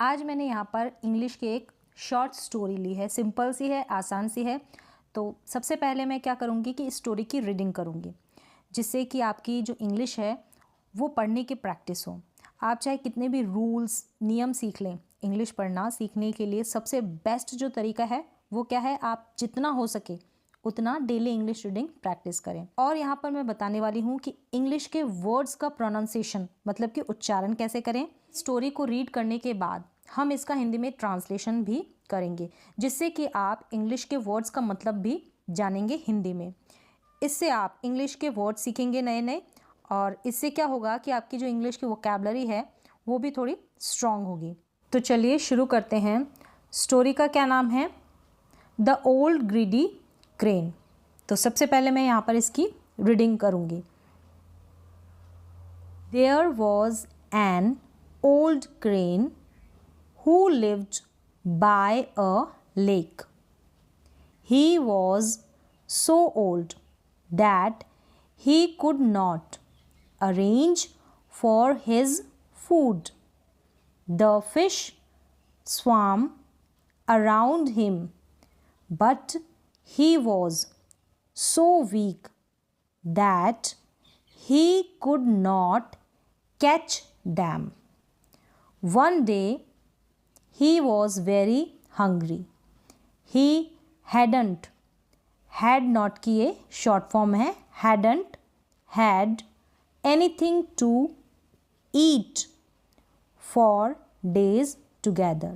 आज मैंने यहाँ पर इंग्लिश की एक शॉर्ट स्टोरी ली है, सिंपल सी है, आसान सी है। तो सबसे पहले मैं क्या करूँगी कि इस स्टोरी की रीडिंग करूँगी, जिससे कि आपकी जो इंग्लिश है वो पढ़ने की प्रैक्टिस हो। आप चाहे कितने भी रूल्स नियम सीख लें, इंग्लिश पढ़ना सीखने के लिए सबसे बेस्ट जो तरीका है वो क्या है, आप जितना हो सके उतना डेली इंग्लिश रीडिंग प्रैक्टिस करें। और यहाँ पर मैं बताने वाली हूँ कि इंग्लिश के वर्ड्स का प्रोनाउंसिएशन मतलब कि उच्चारण कैसे करें। स्टोरी को रीड करने के बाद हम इसका हिंदी में ट्रांसलेशन भी करेंगे, जिससे कि आप इंग्लिश के वर्ड्स का मतलब भी जानेंगे हिंदी में। इससे आप इंग्लिश के वर्ड सीखेंगे नए नए, और इससे क्या होगा कि आपकी जो इंग्लिश की वोकैबुलरी है वो भी थोड़ी स्ट्रांग होगी। तो चलिए शुरू करते हैं। स्टोरी का क्या नाम है? The old greedy crane. तो सबसे पहले मैं यहाँ पर इसकी रीडिंग करूँगी। There was an old crane who lived by a lake. He was so old that he could not arrange for his food. The fish swam around him, but he was so weak that he could not catch them. One day, he was very hungry. He had not की ये short form है, hadn't had anything to eat for days together.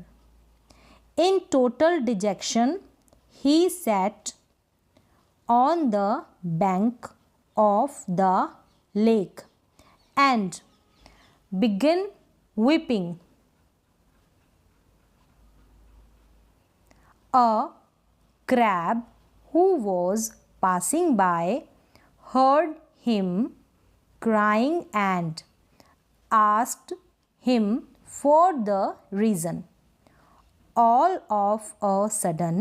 In total dejection, he sat on the bank of the lake and began weeping. A crab who was passing by heard him crying and asked him for the reason. All of a sudden,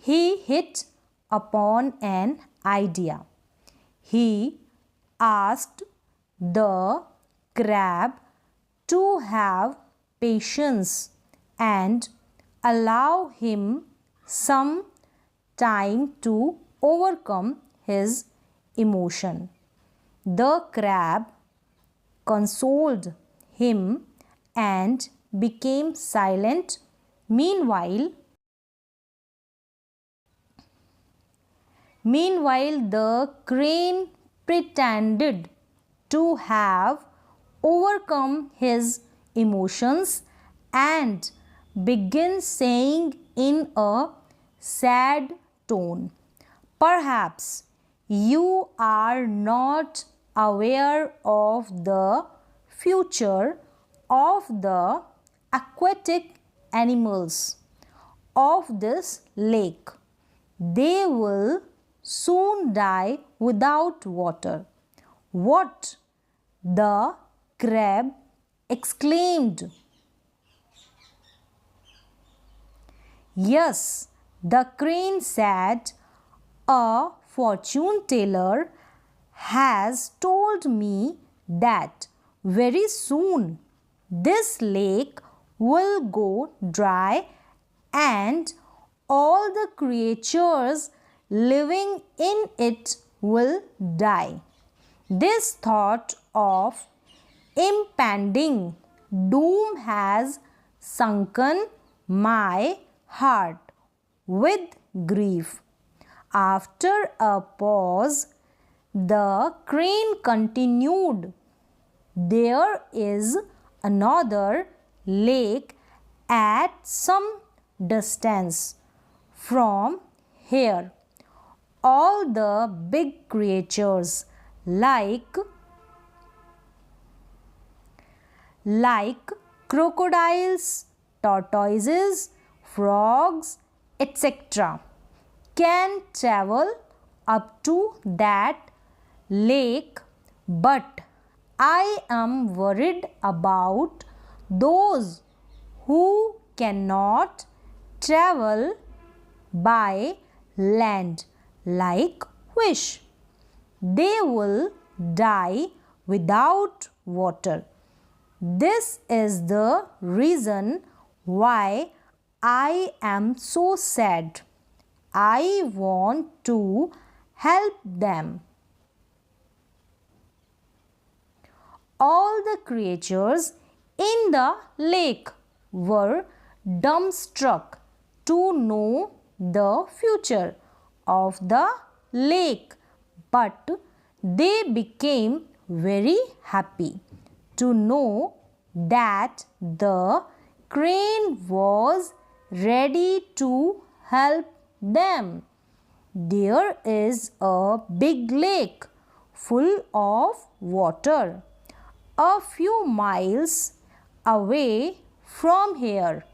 he hit upon an idea. He asked the crab to have patience and allow him some time to overcome his emotion. The crab consoled him and became silent. Meanwhile, the crane pretended to have overcome his emotions and began saying in a sad tone, "Perhaps you are not aware of the future of the aquatic animals of this lake. They will soon die without water." "What?" the crab exclaimed. "Yes," the crane said, "a fortune teller has told me that very soon this lake will go dry and all the creatures living in it will die. This thought of impending doom has sunken my heart with grief." After a pause, the crane continued, "There is another lake at some distance from here. All the big creatures like crocodiles, tortoises, frogs, etc. can travel up to that lake, but I am worried about those who cannot travel by land like fish. They will die without water. This is the reason Why I am so sad. I want to help them. All the creatures in the lake were dumbstruck to know the future of the lake, but they became very happy to know that the crane was ready to help them. There is a big lake full of water a few miles away from here.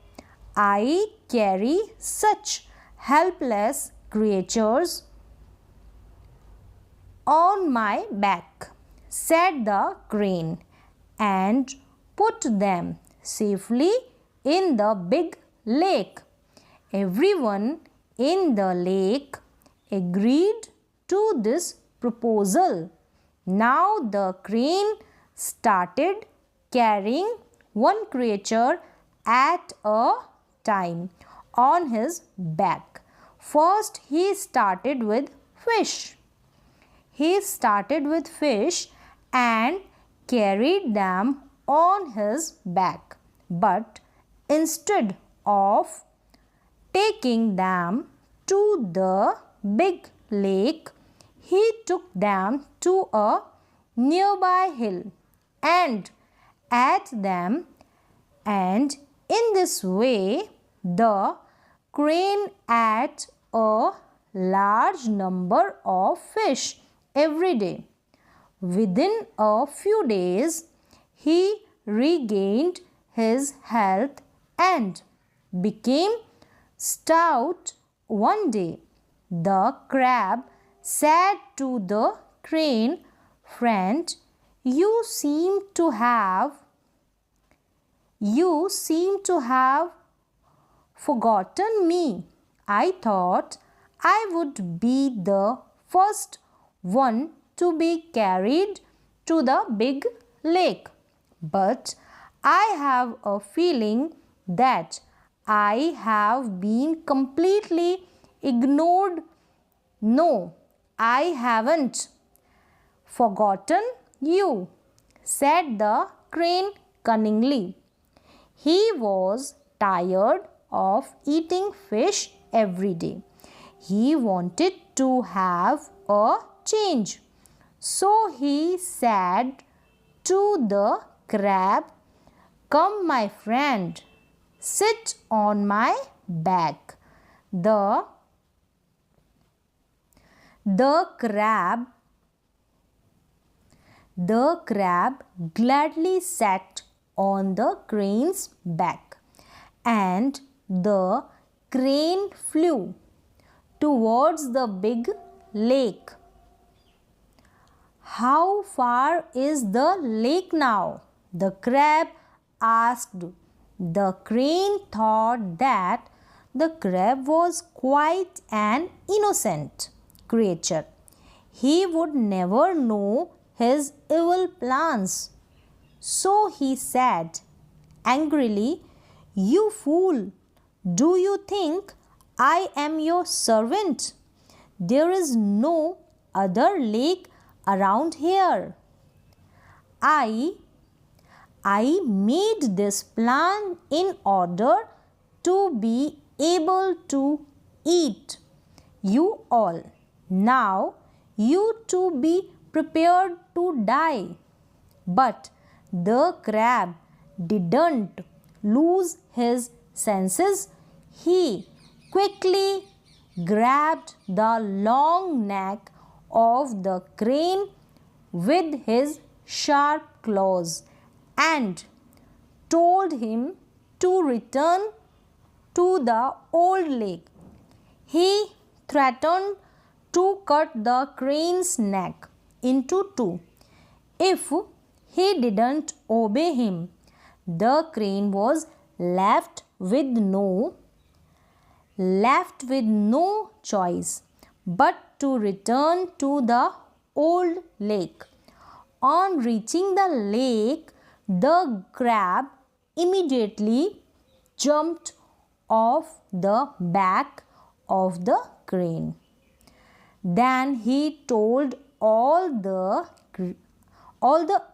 I carry such helpless creatures on my back, said the crane, and put them safely in the big lake. Everyone in the lake agreed to this proposal. Now the crane started carrying one creature at a time on his back. First, he started with fish. He started with fish and carried them on his back. But instead of taking them to the big lake, he took them to a nearby hill and ate them, and in this way the crane ate a large number of fish every day. Within a few days he regained his health and became stout. One day the crab said to the crane, "Friend, you seem to have forgotten me. I thought I would be the first one to be carried to the big lake. But I have a feeling that I have been completely ignored." "No, I haven't forgotten you," said the crane cunningly. He was tired of eating fish every day. He wanted to have a change. So he said to the crab, "Come, my friend, sit on my back." The crab gladly sat on the crane's back, and the crane flew towards the big lake. "How far is the lake now?" the crab asked. The crane thought that the crab was quite an innocent creature. He would never know his evil plans. So he said angrily, "You fool! Do you think I am your servant? There is no other lake around here. I made this plan in order to be able to eat you all. Now you too be prepared to die." But the crab didn't lose his senses. He quickly grabbed the long neck of the crane with his sharp claws and told him to return to the old lake. He threatened to cut the crane's neck into two if he didn't obey him. The crane was left with no choice but to return to the old lake. On reaching the lake, the crab immediately jumped off the back of the crane. Then he told all the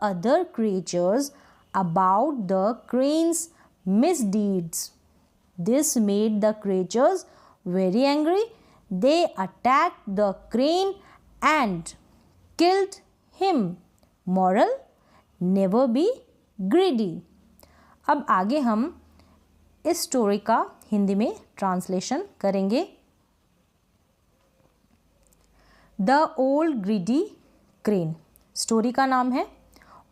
other creatures about the crane's misdeeds. This made the creatures very angry. They attacked the crane and killed him. Moral: never be greedy. अब आगे हम इस story का हिंदी में translation करेंगे। The old greedy crane, story का नाम है।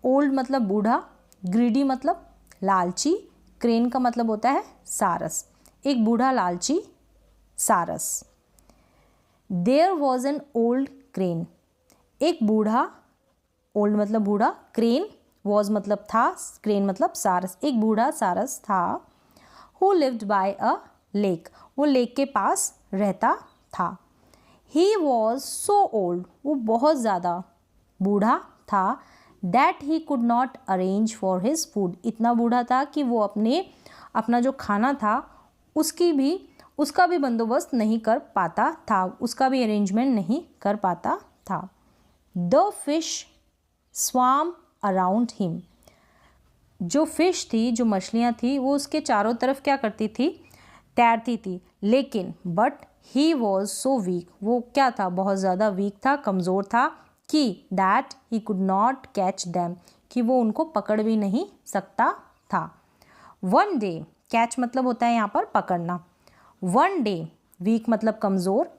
ओल्ड मतलब बूढ़ा, ग्रीडी मतलब लालची, क्रेन का मतलब होता है सारस, एक बूढ़ा लालची सारस। There was an old crane, एक बूढ़ा, ओल्ड मतलब बूढ़ा, क्रेन, वॉज मतलब था, क्रेन मतलब सारस, एक बूढ़ा सारस था। Who lived bye a lake, वो लेक के पास रहता था। ही वॉज सो ओल्ड, वो बहुत ज़्यादा बूढ़ा था। That he could not arrange for his food, इतना बूढ़ा था कि वो अपना जो खाना था उसका भी बंदोबस्त नहीं कर पाता था, उसका भी अरेंजमेंट नहीं कर पाता था। द फिश स्वाम अराउंड हिम, जो फिश थी, जो मछलियाँ थी, वो उसके चारों तरफ क्या करती थी, तैरती थी। लेकिन but he was so weak, वो क्या था, बहुत ज़्यादा वीक था, कमज़ोर था, कि that he could not catch them, कि वो उनको पकड़ भी नहीं सकता था। वन डे, कैच मतलब होता है यहाँ पर पकड़ना। वन डे, वीक मतलब कमज़ोर।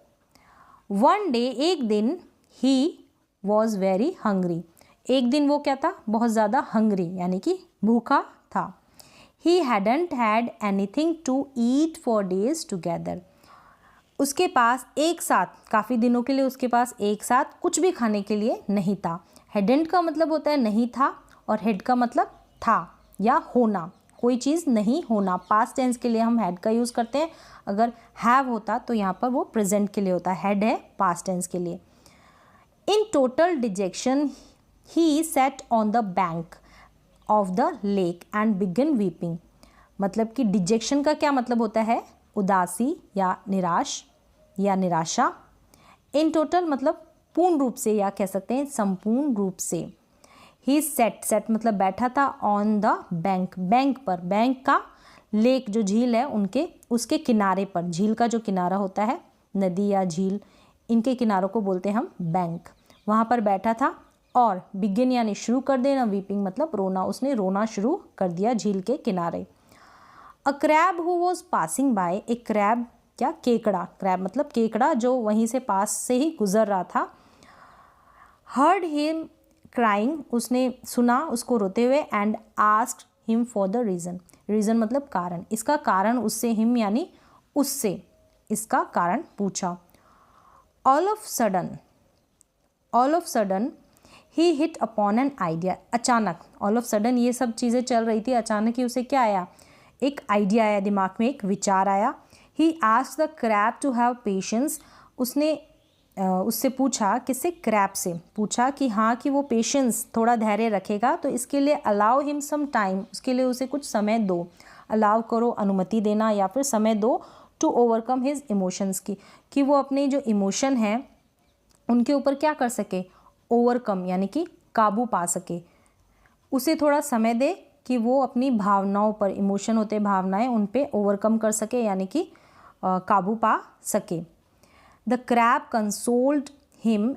वन डे, एक दिन, ही वॉज वेरी हंग्री, एक दिन वो क्या था, बहुत ज़्यादा हंग्री यानी कि भूखा था। He hadn't had anything to eat for days together, उसके पास एक साथ, काफ़ी दिनों के लिए उसके पास एक साथ कुछ भी खाने के लिए नहीं था। हैडंट का मतलब होता है नहीं था, और हेड का मतलब था या होना, कोई चीज़ नहीं होना। पास्ट टेंस के लिए हम हैड का यूज़ करते हैं, अगर हैव होता तो यहाँ पर वो प्रेजेंट के लिए होता है, हैड है पास्ट टेंस के लिए। In total detection he set on the bank of the lake and begin weeping, मतलब कि डिजेक्शन का क्या मतलब होता है, उदासी या निराश या निराशा। इन टोटल मतलब पूर्ण रूप से, या कह सकते हैं संपूर्ण रूप से। ही सेट मतलब बैठा था, ऑन द बैंक, बैंक पर, बैंक का, लेक जो झील है उसके किनारे पर, झील का जो किनारा होता है, नदी या झील, इनके किनारों को बोलते हैं हम बैंक, वहाँ पर बैठा था। और बिगिन यानी शुरू कर देना, वीपिंग मतलब रोना, उसने रोना शुरू कर दिया झील के किनारे। A crab who was passing by, एक क्रैब क्या, केकड़ा, क्रैब मतलब केकड़ा, जो वहीं से पास से ही गुजर रहा था। हर्ड हिम क्राइंग, उसने सुना उसको रोते हुए। And asked him for the reason, reason मतलब कारण, इसका कारण उससे, हिम यानी उससे, इसका कारण पूछा। All of sudden he hit upon an idea, अचानक, ऑल ऑफ सडन ये सब चीज़ें चल रही थी, अचानक ही उसे क्या आया, एक आइडिया आया, दिमाग में एक विचार आया। He asked the crab to have patience, उसने उससे पूछा, किससे, क्रैब से पूछा कि हाँ, कि वो पेशेंस, थोड़ा धैर्य रखेगा, तो इसके लिए अलाउ हिम सम टाइम, उसके लिए उसे कुछ समय दो, अलाउ करो, अनुमति देना या फिर समय दो, टू ओवरकम हिज इमोशंस की, कि वो अपने जो इमोशन हैं उनके ऊपर क्या कर सके, ओवरकम यानी कि काबू पा सके, उसे थोड़ा समय दे कि वो अपनी भावनाओं पर, इमोशन होते भावनाएं, उन पे ओवरकम कर सके यानी कि काबू पा सके। The crab consoled him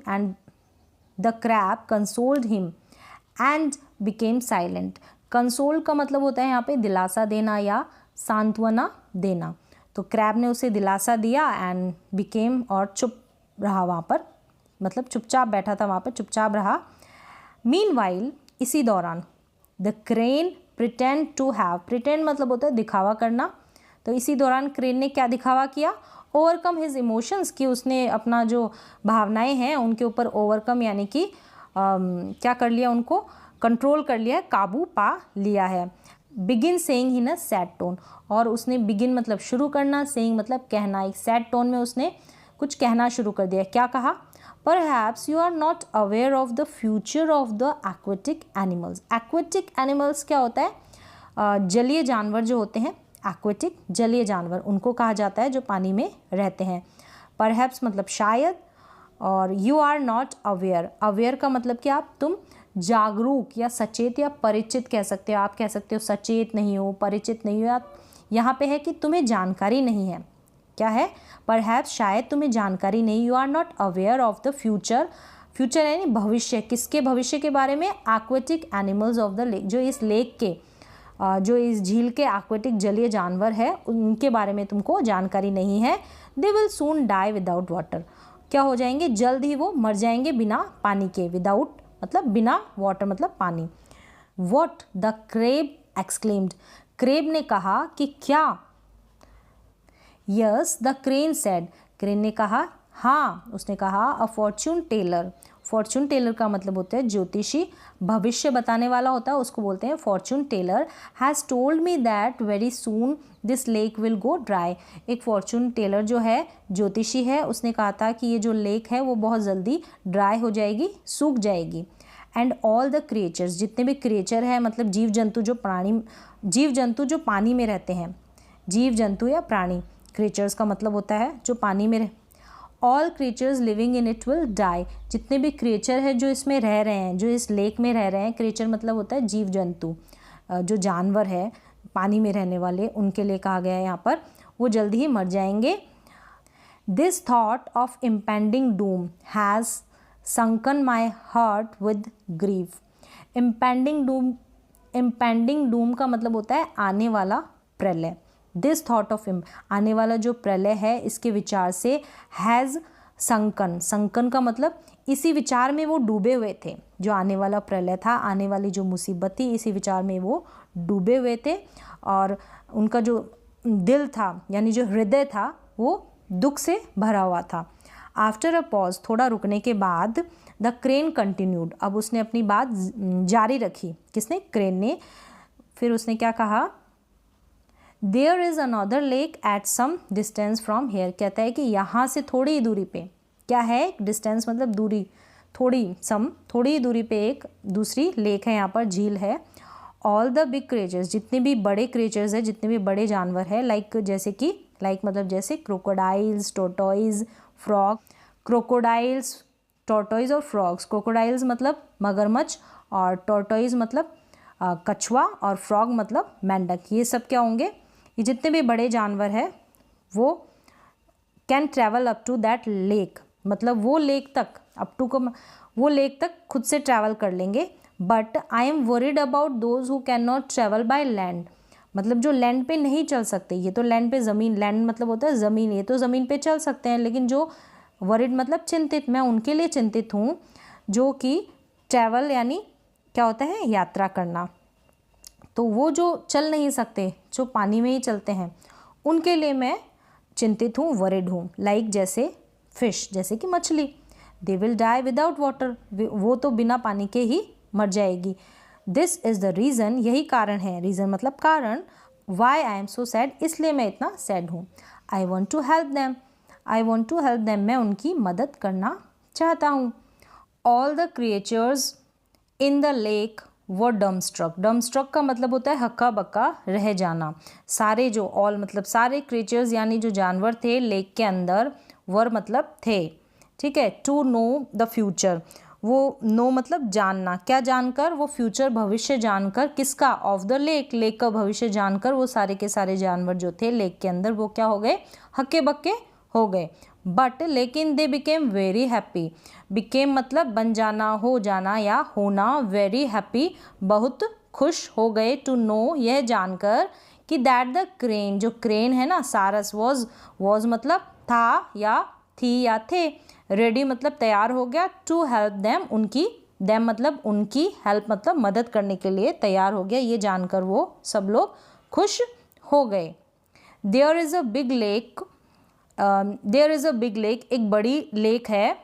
and became silent, console का मतलब होता है यहाँ पे दिलासा देना या सांत्वना देना, तो क्रैब ने उसे दिलासा दिया, एंड बिकेम और चुप रहा वहाँ पर, मतलब चुपचाप बैठा था वहाँ पर, चुपचाप रहा। मीनवाइल, इसी दौरान, the crane pretend to have, pretend मतलब होता है दिखावा करना, तो इसी दौरान क्रेन ने क्या दिखावा किया, ओवरकम हिज इमोशंस, कि उसने अपना जो भावनाएं हैं उनके ऊपर ओवरकम यानी कि क्या कर लिया, उनको कंट्रोल कर लिया, काबू पा लिया है। Begin saying in a sad tone, और उसने बिगिन मतलब शुरू करना, सेइंग मतलब कहना, एक सैड टोन में उसने कुछ कहना शुरू कर दिया। क्या कहा, perhaps you are not aware of the future of the aquatic animals. Aquatic animals क्या होता है, जलीय जानवर जो होते हैं, एक्वेटिक जलीय जानवर, उनको कहा जाता है जो पानी में रहते हैं। परहैप्स मतलब शायद, और you are not aware, aware का मतलब कि तुम जागरूक या सचेत या परिचित कह सकते हो। आप कह सकते हो सचेत नहीं हो, परिचित नहीं हो, आप यहाँ पे है कि तुम्हें जानकारी नहीं है। क्या है? परहैप्स शायद तुम्हें जानकारी नहीं, you are not aware of the future, future यानी भविष्य, किसके भविष्य के बारे में? Aquatic animals of the lake, जो इस लेक के जो इस झील के एक्वेटिक जलीय जानवर है उनके बारे में तुमको जानकारी नहीं है। They will soon die without water, क्या हो जाएंगे? जल्द ही वो मर जाएंगे बिना पानी के। विदाउट मतलब बिना, वाटर मतलब पानी। What the crab exclaimed, crab ने कहा कि क्या? Yes the crane said, crane ने कहा हाँ, उसने कहा। A fortune teller, fortune teller का मतलब होता है ज्योतिषी, भविष्य बताने वाला होता है, उसको बोलते हैं fortune teller. Has told me that very soon this lake will go dry, एक फॉर्च्यून टेलर जो है ज्योतिषी है, उसने कहा था कि ये जो लेक है वो बहुत जल्दी ड्राई हो जाएगी, सूख जाएगी। एंड ऑल द क्रिएचर्स, जितने भी क्रिएचर है मतलब जीव जंतु जो प्राणी, जीव जंतु जो पानी में रहते हैं, जीव जंतु या प्राणी, क्रिएचर्स का मतलब होता है जो पानी में all creatures living in it will die, जितने भी क्रिएचर है जो इसमें रह रहे हैं, जो इस लेक में रह रहे हैं, क्रिएचर मतलब होता है जीव जंतु, जो जानवर है पानी में रहने वाले, उनके लिए कहा गया है यहाँ पर, वो जल्दी ही मर जाएंगे। This thought of impending Doom has sunken my heart with grief, impending Doom, impending Doom का मतलब होता है आने वाला प्रलय। दिस थॉट ऑफ आने वाला जो प्रलय है इसके विचार से, हैज़ संकन, संकन का मतलब इसी विचार में वो डूबे हुए थे, जो आने वाला प्रलय था, आने वाली जो मुसीबत थी, इसी विचार में वो डूबे हुए थे। और उनका जो दिल था यानी जो हृदय था वो दुख से भरा हुआ था। आफ्टर अ पॉज, थोड़ा रुकने के बाद, द क्रेन कंटिन्यूड, अब उसने अपनी बात जारी रखी, किसने? क्रेन ने। फिर उसने क्या कहा? There is another lake at some distance from here, कहता है कि यहाँ से थोड़ी ही दूरी पे, क्या है? डिस्टेंस मतलब दूरी, थोड़ी, सम थोड़ी ही दूरी पे एक दूसरी लेक है, यहाँ पर झील है। ऑल द बिग क्रिएचर्स, जितने भी बड़े क्रिएचर्स है, जितने भी बड़े जानवर है, लाइक जैसे कि, लाइक मतलब जैसे crocodiles, tortoise, frog, crocodiles, tortoise और फ्रॉग्स। क्रोकोडाइल्स मतलब मगरमच्छ और टोर्टोइज मतलब कछुआ और फ्रॉग मतलब मेंढक। ये सब क्या होंगे? ये जितने भी बड़े जानवर हैं वो can travel up to that lake, मतलब वो लेक तक, अप टू को वो लेक तक खुद से ट्रैवल कर लेंगे। But I am worried about those who can not travel by land, मतलब जो लैंड पे नहीं चल सकते, ये तो लैंड पे ज़मीन, लैंड मतलब होता है ज़मीन, ये तो ज़मीन पे चल सकते हैं, लेकिन जो वरीड मतलब चिंतित, मैं उनके लिए चिंतित हूँ जो कि ट्रैवल यानी क्या होता है? यात्रा करना, तो वो जो चल नहीं सकते, जो पानी में ही चलते हैं, उनके लिए मैं चिंतित हूँ, वरिड हूँ। लाइक जैसे फिश, जैसे कि मछली, they will die without water, वो तो बिना पानी के ही मर जाएगी। दिस इज़ द रीज़न, यही कारण है, रीज़न मतलब कारण, why I am so sad, इसलिए मैं इतना सैड हूँ। I want to help them, I want to help them, मैं उनकी मदद करना चाहता हूँ। All the creatures in the lake वो डमस्ट्रक, डमस्ट्रक का मतलब होता है हक्का बक्का रह जाना। सारे जो, ऑल मतलब सारे क्रिएचर्स यानी जो जानवर थे लेक के अंदर, वर मतलब थे, ठीक है। टू नो द फ्यूचर, वो नो मतलब जानना, क्या जानकर? वो फ्यूचर भविष्य जानकर, किसका? ऑफ द लेक, लेक का भविष्य जानकर वो सारे के सारे जानवर जो थे लेक के अंदर वो क्या हो गए? हक्के बक्के हो गए। बट लेकिन they became very happy, became मतलब बन जाना, हो जाना या होना, वेरी हैप्पी बहुत खुश हो गए, टू नो यह जानकर कि दैट द क्रेन, जो क्रेन है ना, सारस, वॉज मतलब था या थी या थे, रेडी मतलब तैयार हो गया, टू हेल्प देम उनकी, देम मतलब उनकी, हेल्प मतलब मदद करने के लिए तैयार हो गया, ये जानकर वो सब लोग खुश हो गए। There is a big lake, there is a big lake, एक बड़ी लेक है,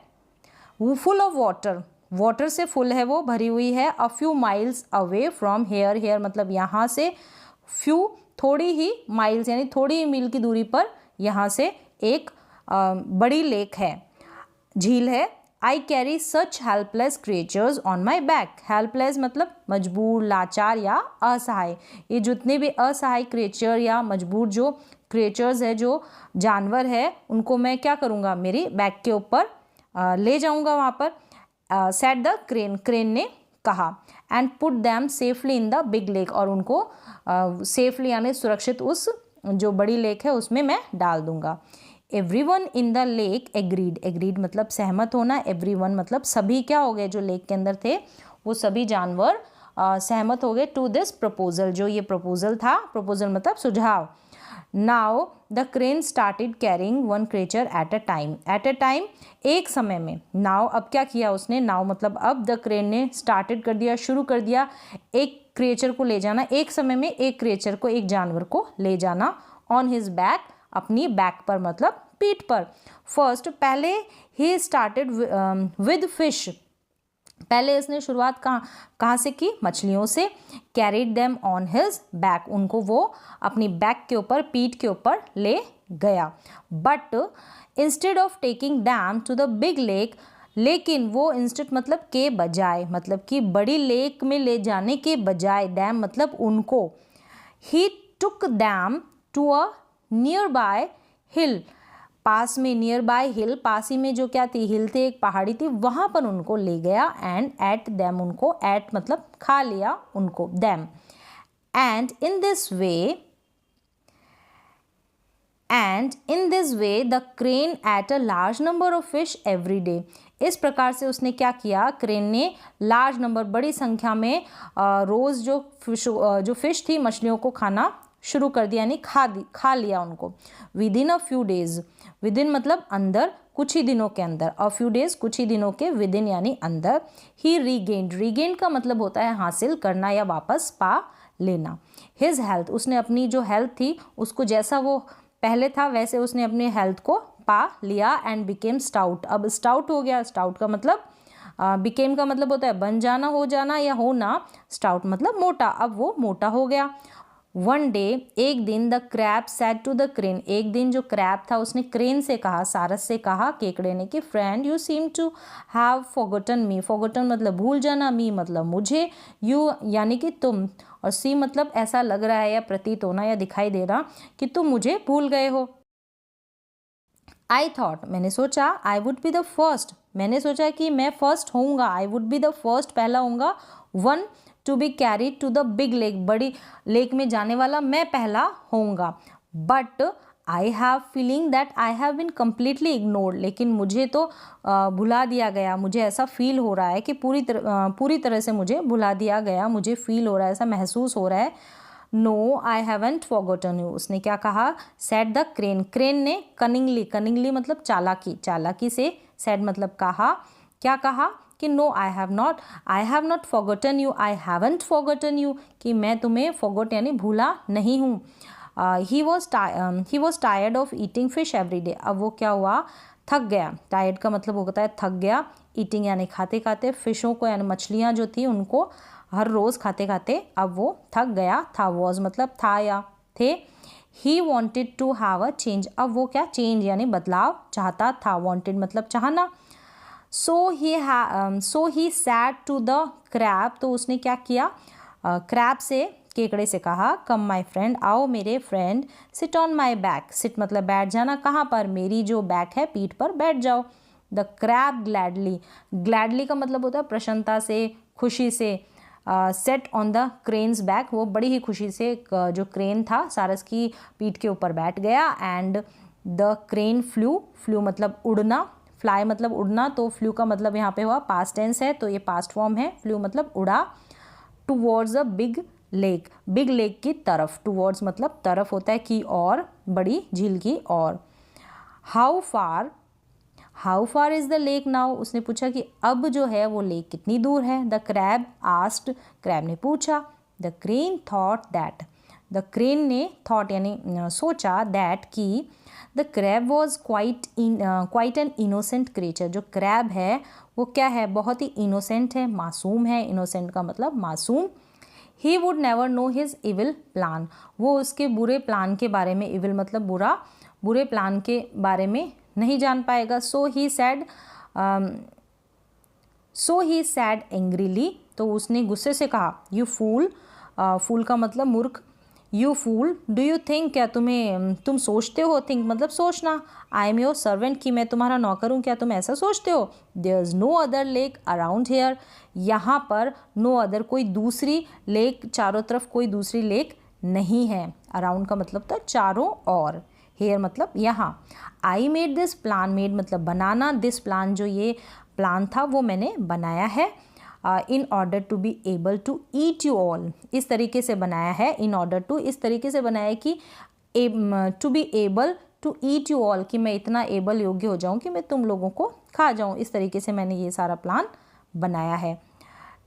वो फुल ऑफ वाटर, वाटर से फुल है, वो भरी हुई है। A few miles away from here, here मतलब यहाँ से, फ्यू थोड़ी ही माइल्स यानी थोड़ी ही मील की दूरी पर यहाँ से एक बड़ी लेक है, झील है। I carry such helpless creatures on my back. Helpless मतलब मजबूर, लाचार या असहाय। ये जितने भी असहाय क्रिएचर या मजबूर जो क्रिएचर्स है, जो जानवर है, उनको मैं क्या करूँगा, मेरी बैक के ऊपर ले जाऊँगा वहाँ पर। सेड द क्रेन, क्रेन ने कहा। And put them safely in the big lake, और उनको सेफली यानी सुरक्षित उस जो बड़ी लेक है उसमें मैं डाल दूँगा। Everyone in the lake agreed, agreed मतलब सहमत होना, एवरीवन मतलब सभी क्या हो गए जो लेक के अंदर थे वो सभी जानवर सहमत हो गए टू दिस प्रपोजल, जो ये प्रपोजल था, प्रपोजल मतलब सुझाव। Now the crane started carrying one creature at a time, एक समय में। नाउ अब क्या किया उसने, नाउ मतलब अब द क्रेन ने स्टार्टेड कर दिया, शुरू कर दिया एक क्रिएचर को ले जाना, एक समय में एक क्रिएचर को, एक जानवर को ले जाना ऑन हिज बैक, अपनी बैक पर मतलब पीठ पर। फर्स्ट पहले ही स्टार्टेड विद फिश, पहले इसने शुरुआत कहाँ से की, मछलियों से। Carried them on his back, उनको वो अपनी बैक के ऊपर, पीठ के ऊपर ले गया। But instead of taking them to the big lake, लेकिन वो इंस्टेड मतलब के बजाय, मतलब कि बड़ी लेक में ले जाने के बजाय, डैम मतलब उनको, he took them to a nearby hill, पास में, नियर बाय हिल, पास ही में जो क्या थी, हिल थी, एक पहाड़ी थी, वहाँ पर उनको ले गया। एंड एट दैम, उनको एट मतलब खा लिया उनको, them. And in this way the crane at a large number of fish every day, इस प्रकार से उसने क्या किया, क्रेन ने लार्ज नंबर, बड़ी संख्या में रोज़ जो फिश थी, मछलियों को खाना शुरू कर दिया, यानी खा लिया उनको। With in a few days, with in मतलब अंदर, कुछ ही दिनों के अंदर, अ फ्यू डेज कुछ ही दिनों के, विद इन यानी अंदर। ही रीगेन्ड, रीगेन्ड का मतलब होता है हासिल करना या वापस पा लेना। हिज हेल्थ, उसने अपनी जो हेल्थ थी उसको, जैसा वो पहले था वैसे उसने अपनी हेल्थ को पा लिया। एंड बिकेम स्टाउट, अब स्टाउट हो गया। स्टाउट का मतलब बिकेम का मतलब होता है बन जाना, हो जाना या होना। स्टाउट मतलब मोटा, अब वो मोटा हो गया। वन डे, एक दिन, the crab said to the crane, एक दिन जो क्रैब था उसने क्रेन से कहा, सारस से कहा, केकड़े ने, कि friend you seem to have forgotten me, forgotten मतलब भूल जाना, मी मतलब मुझे, यू यानी कि तुम, और सी मतलब ऐसा लग रहा है या प्रतीत होना या दिखाई दे रहा कि तुम मुझे भूल गए हो। आई थॉट, मैंने सोचा, I would be the first, मैंने सोचा कि मैं फर्स्ट होऊंगा, I would be the first, पहला होऊंगा। One to be carried to the big lake, बड़ी लेक में जाने वाला मैं पहला होऊंगा। But I have feeling that I have been completely ignored, लेकिन मुझे तो भुला दिया गया, मुझे ऐसा फील हो रहा है कि पूरी तरह से मुझे भुला दिया गया, मुझे फील हो रहा है, ऐसा महसूस हो रहा है। No I haven't forgotten you, उसने क्या कहा, सेड द क्रेन, क्रेन ने कनिंगली, कनिंगली मतलब चालाकी, चालाकी से, सेड मतलब कहा, क्या कहा कि no I have not forgotten you, I haven't forgotten you, कि मैं तुम्हें फॉरगॉट यानी भूला नहीं हूँ। He was tired of eating fish every day, अब वो क्या हुआ, थक गया। टायर्ड का मतलब होता है थक गया, ईटिंग यानी खाते खाते, फिशों को यानी मछलियाँ जो थी उनको हर रोज़ खाते खाते अब वो थक गया था। वॉज मतलब था या थे। He wanted to have a change, अब वो क्या, चेंज यानी बदलाव चाहता था, वॉन्टेड मतलब चाहना। सो he sad to the crab, तो उसने क्या किया, क्रैब से, केकड़े से कहा, कम माई फ्रेंड, आओ मेरे friend, sit on my back, sit मतलब बैठ जाना, कहाँ पर, मेरी जो बैक है पीठ पर बैठ जाओ। द क्रैब ग्लैडली, ग्लैडली का मतलब होता है प्रसन्नता से, खुशी से। Set on the cranes back, वो बड़ी ही खुशी से जो क्रेन था सारस की पीठ के ऊपर बैठ गया। And the crane flu, flu मतलब उड़ना, फ्लाई मतलब उड़ना, तो फ्लू का मतलब यहाँ पे हुआ पास्ट टेंस है तो ये पास्ट फॉर्म है, फ्लू मतलब उड़ा। Towards a big lake, big lake की तरफ, टूवर्ड्स मतलब तरफ होता है की और, बड़ी झील की और। How far is the lake now, उसने पूछा कि अब जो है वो लेक कितनी दूर है। द क्रैब आस्क्ड, क्रैब ने पूछा। The crane thought that, the crane ने थॉट यानी सोचा, दैट की the crab was quite an innocent creature, जो क्रैब है वो क्या है, बहुत ही इनोसेंट है, मासूम है, इनोसेंट का मतलब मासूम। He would never know his evil plan, वो उसके बुरे प्लान के बारे में, इविल मतलब बुरा, बुरे प्लान के बारे में नहीं जान पाएगा। So he said, so he said angrily, तो उसने गुस्से से कहा, यू फूल, फूल का मतलब मूर्ख, you fool, do you think, क्या तुम सोचते हो, थिंक मतलब सोचना, आई एम योर सर्वेंट, कि मैं तुम्हारा नौकर हूँ, क्या तुम ऐसा सोचते हो, there is no other lake around here, यहाँ पर नो अदर कोई दूसरी लेक, चारों तरफ कोई दूसरी लेक नहीं है, अराउंड का मतलब था चारों ओर, हेयर मतलब यहाँ, I made this plan, made मतलब बनाना, दिस प्लान जो ये प्लान था वो मैंने बनाया है, in order to be able to eat you all, इस तरीके से बनाया है, इन ऑर्डर टू इस तरीके से बनाया है कि to be able to eat you all, कि मैं इतना एबल योग्य हो जाऊं कि मैं तुम लोगों को खा जाऊं, इस तरीके से मैंने ये सारा प्लान बनाया है।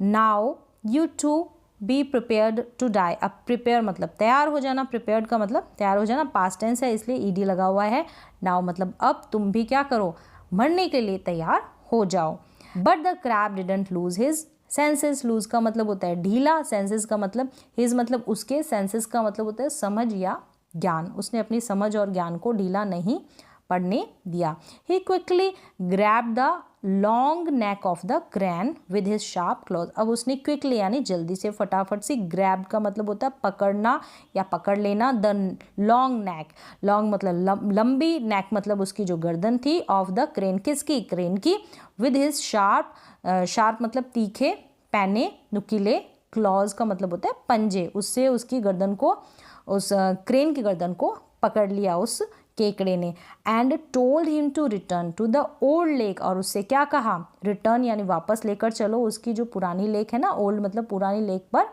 Now you to be prepared to die, अब प्रिपेयर मतलब तैयार हो जाना, प्रिपेयर्ड का मतलब तैयार हो जाना, पास्ट टेंस है इसलिए ईडी लगा हुआ है, नाउ मतलब अब तुम भी क्या करो, मरने के लिए तैयार हो जाओ। But the crab didn't lose his senses, lose का मतलब होता है ढीला, सेंसेस का मतलब हिज मतलब उसके, सेंसेस का मतलब होता है समझ या ज्ञान, उसने अपनी समझ और ज्ञान को ढीला नहीं पड़ने दिया। He quickly grab the long neck of the crane with his sharp claws, अब उसने क्विकली यानी जल्दी से, फटाफट से, ग्रैब का मतलब होता है पकड़ना या पकड़ लेना, द लॉन्ग नेक, लॉन्ग मतलब लंबी, नेक मतलब उसकी जो गर्दन थी, ऑफ द क्रेन किसकी, क्रेन की, विद हिज शार्प, शार्प मतलब तीखे, पैने नुकीले, क्लॉज का मतलब होता है पंजे, उससे उसकी गर्दन को, उस क्रेन की गर्दन को पकड़ लिया उस केकड़े ने, and told him to return to the old lake, और उससे क्या कहा, रिटर्न यानी वापस लेकर चलो उसकी जो पुरानी लेक है ना, ओल्ड मतलब पुरानी लेक पर।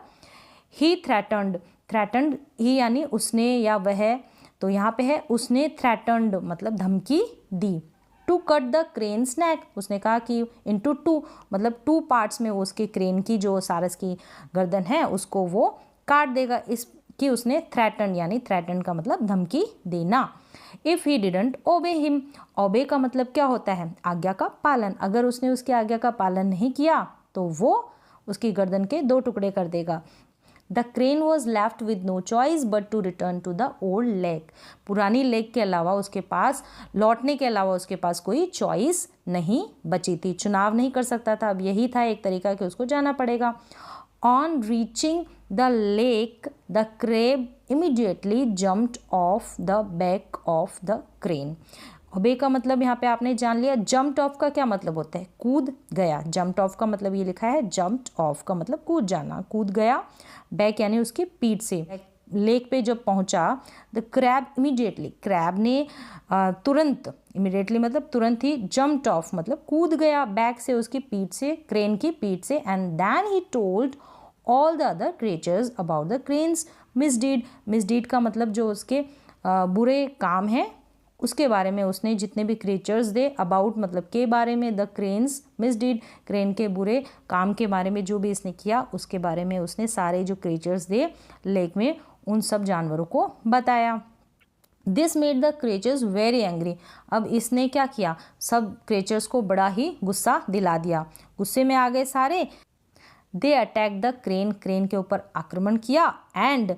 ही थ्रेटन्ड, थ्रेटन्ड ही यानी उसने या वह, तो यहाँ पे है उसने, थ्रेटन्ड मतलब धमकी दी, to cut the crane's neck, उसने कहा कि इनटू टू मतलब टू पार्ट्स में वो उसके क्रेन की जो सारस की गर्दन है उसको वो काट देगा, इस कि उसने थ्रेटन यानी थ्रेटन का मतलब धमकी देना। इफ़ ही डिडंट ओबे हिम, ओबे का मतलब क्या होता है, आज्ञा का पालन, अगर उसने उसकी आज्ञा का पालन नहीं किया तो वो उसकी गर्दन के दो टुकड़े कर देगा। The crane was left with no choice but to return to the old lake, पुरानी लेक के अलावा उसके पास, लौटने के अलावा उसके पास कोई चॉइस नहीं बची थी, चुनाव नहीं कर सकता था, अब यही था एक तरीका कि उसको जाना पड़ेगा। On reaching the lake the crab immediately jumped off the back of the crane, ओबे का मतलब यहाँ पे आपने जान लिया, जम्प्ड ऑफ का क्या मतलब होता है, कूद गया, जम्प्ड ऑफ का मतलब ये लिखा है, जम्प्ड ऑफ का मतलब कूद जाना, कूद गया, बैक यानी उसकी पीठ से, लेक पे जब पहुंचा, द क्रैब इमीडिएटली, क्रैब ने तुरंत, इमीडिएटली मतलब तुरंत ही, जम्प्ड ऑफ मतलब कूद गया, बैक से उसकी पीठ से, क्रेन की पीठ से, and then he told all the other creatures about the crane's misdeed, misdeed का मतलब जो उसके बुरे काम हैं उसके बारे में उसने जितने भी क्रिएचर्स दे, अबाउट मतलब के बारे में, द क्रेन्स मिसडीड क्रेन के बुरे काम के बारे में जो भी इसने किया उसके बारे में उसने सारे जो क्रिएचर्स दे लेक में उन सब जानवरों को बताया। This made the creatures very angry, अब इसने क्या किया, सब क्रिएचर्स को बड़ा ही गुस्सा दिला दिया, गुस्से में आ गए सारे। They attack the crane, crane के ऊपर आक्रमण किया, एंड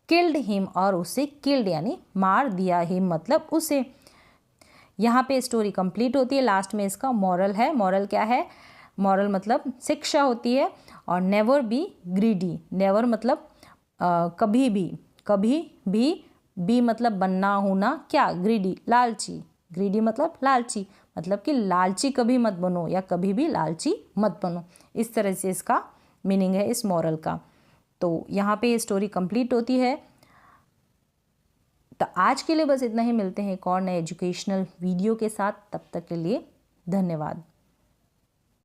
किल्ड हिम, और उसे किल्ड यानी मार दिया, हिम मतलब उसे। यहाँ पे स्टोरी कंप्लीट होती है, लास्ट में इसका मॉरल है, मॉरल क्या है, मॉरल मतलब शिक्षा होती है, और नेवर बी ग्रीडी, नेवर मतलब कभी भी, कभी भी मतलब बनना होना, क्या, ग्रीडी लालची, ग्रीडी मतलब लालची, मतलब कि लालची कभी मत बनो या कभी भी लालची मत बनो, इस तरह से इसका मीनिंग है इस मॉरल का। तो यहाँ पे ये स्टोरी कंप्लीट होती है। तो आज के लिए बस इतना ही, मिलते हैं एक और नए एजुकेशनल वीडियो के साथ, तब तक के लिए धन्यवाद।